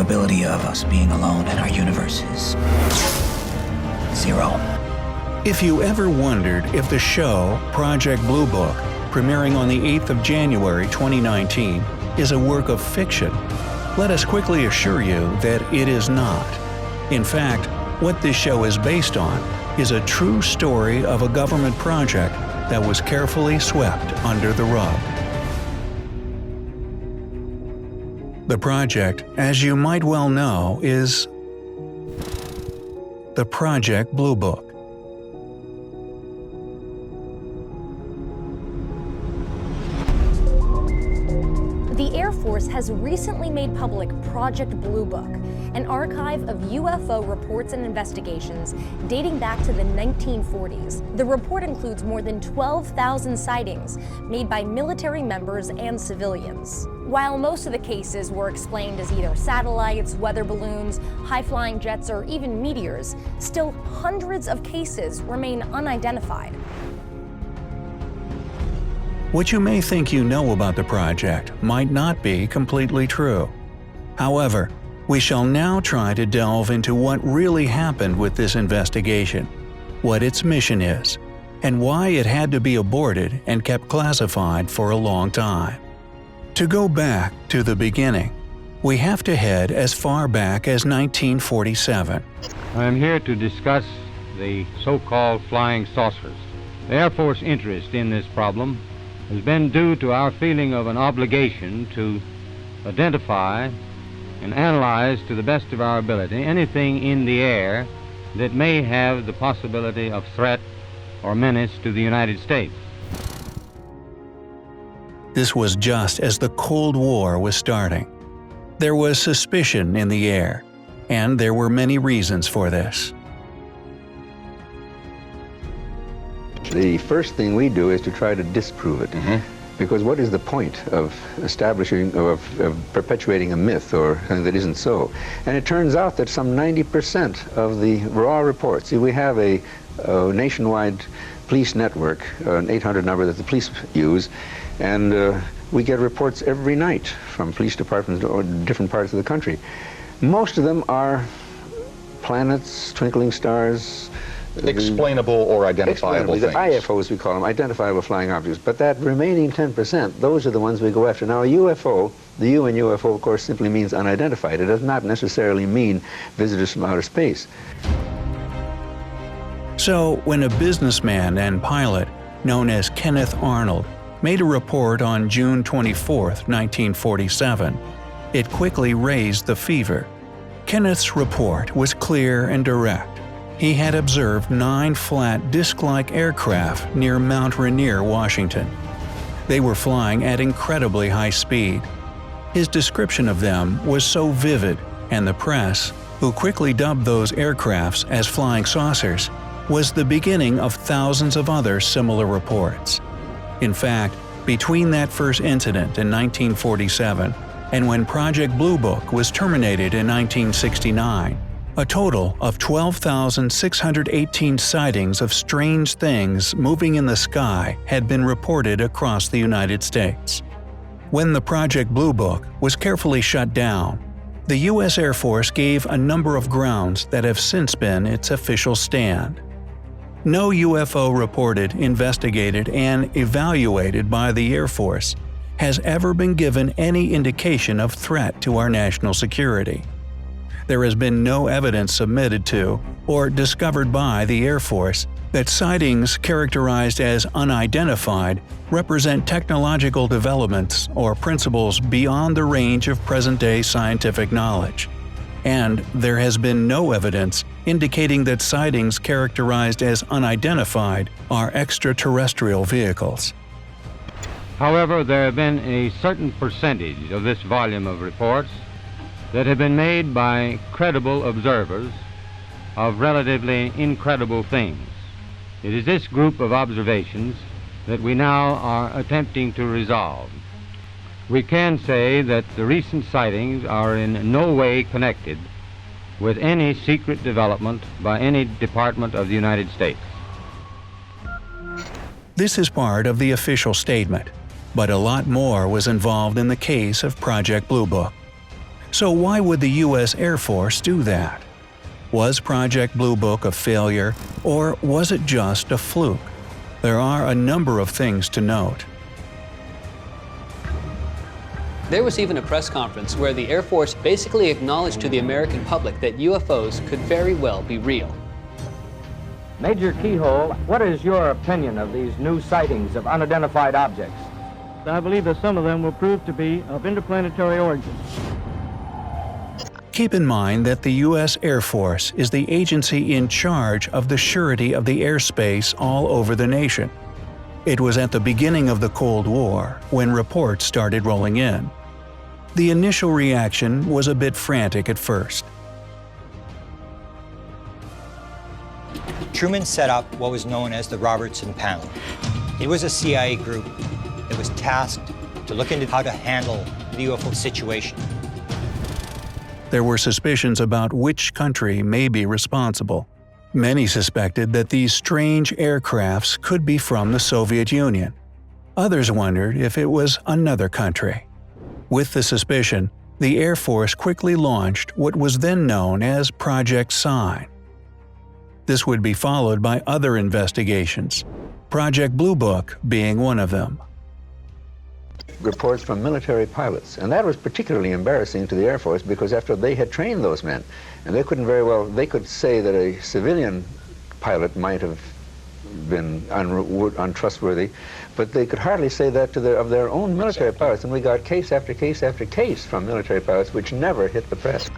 probability of us being alone in our universe is 0. If you ever wondered if the show Project Blue Book, premiering on the 8th of January 2019, is a work of fiction, let us quickly assure you that it is not. In fact, what this show is based on is a true story of a government project that was carefully swept under the rug. The project, as you might well know, is the Project Blue Book. The Air Force has recently made public Project Blue Book, an archive of UFO reports and investigations dating back to the 1940s. The report includes more than 12,000 sightings made by military members and civilians. While most of the cases were explained as either satellites, weather balloons, high-flying jets, or even meteors, still hundreds of cases remain unidentified. What you may think you know about the project might not be completely true. However, we shall now try to delve into what really happened with this investigation, what its mission is, and why it had to be aborted and kept classified for a long time. To go back to the beginning, we have to head as far back as 1947. I am here to discuss the so-called flying saucers. The Air Force interest in this problem has been due to our feeling of an obligation to identify and analyze to the best of our ability anything in the air that may have the possibility of threat or menace to the United States. This was just as the Cold War was starting. There was suspicion in the air, and there were many reasons for this. The first thing we do is to try to disprove it. Because what is the point of establishing, of perpetuating a myth or something that isn't so? And it turns out that some 90% of the raw reports, see, we have a nationwide police network, an 800 number that the police use, and we get reports every night from police departments or different parts of the country. Most of them are planets, twinkling stars, explainable or identifiable things. The IFOs, we call them, identifiable flying objects. But that remaining 10%, those are the ones we go after. Now, a UFO, the U in UFO, of course, simply means unidentified. It does not necessarily mean visitors from outer space. So, when a businessman and pilot known as Kenneth Arnold made a report on June 24, 1947, it quickly raised the fever. Kenneth's report was clear and direct. He had observed 9 flat disc-like aircraft near Mount Rainier, Washington. They were flying at incredibly high speed. His description of them was so vivid, and the press, who quickly dubbed those aircrafts as flying saucers, was the beginning of thousands of other similar reports. In fact, between that first incident in 1947 and when Project Blue Book was terminated in 1969, a total of 12,618 sightings of strange things moving in the sky had been reported across the United States. When the Project Blue Book was carefully shut down, the U.S. Air Force gave a number of grounds that have since been its official stand. No UFO reported, investigated, and evaluated by the Air Force has ever been given any indication of threat to our national security. There has been no evidence submitted to or discovered by the Air Force that sightings characterized as unidentified represent technological developments or principles beyond the range of present-day scientific knowledge. And there has been no evidence indicating that sightings characterized as unidentified are extraterrestrial vehicles. However, there have been a certain percentage of this volume of reports that have been made by credible observers of relatively incredible things. It is this group of observations that we now are attempting to resolve. We can say that the recent sightings are in no way connected with any secret development by any department of the United States. This is part of the official statement, but a lot more was involved in the case of Project Blue Book. So why would the U.S. Air Force do that? Was Project Blue Book a failure, or was it just a fluke? There are a number of things to note. There was even a press conference where the Air Force basically acknowledged to the American public that UFOs could very well be real. Major Keyhole, what is your opinion of these new sightings of unidentified objects? I believe that some of them will prove to be of interplanetary origin. Keep in mind that the U.S. Air Force is the agency in charge of the surety of the airspace all over the nation. It was at the beginning of the Cold War when reports started rolling in. The initial reaction was a bit frantic at first. Truman set up what was known as the Robertson Panel. It was a CIA group that was tasked to look into how to handle the UFO situation. There were suspicions about which country may be responsible. Many suspected that these strange aircrafts could be from the Soviet Union. Others wondered if it was another country. With the suspicion, the Air Force quickly launched what was then known as Project Sign. This would be followed by other investigations, Project Blue Book being one of them. Reports from military pilots, and that was particularly embarrassing to the Air Force because after they had trained those men, and they could say that a civilian pilot might have been untrustworthy, but they could hardly say that to of their own military pilots, and we got case after case after case from military pilots which never hit the press.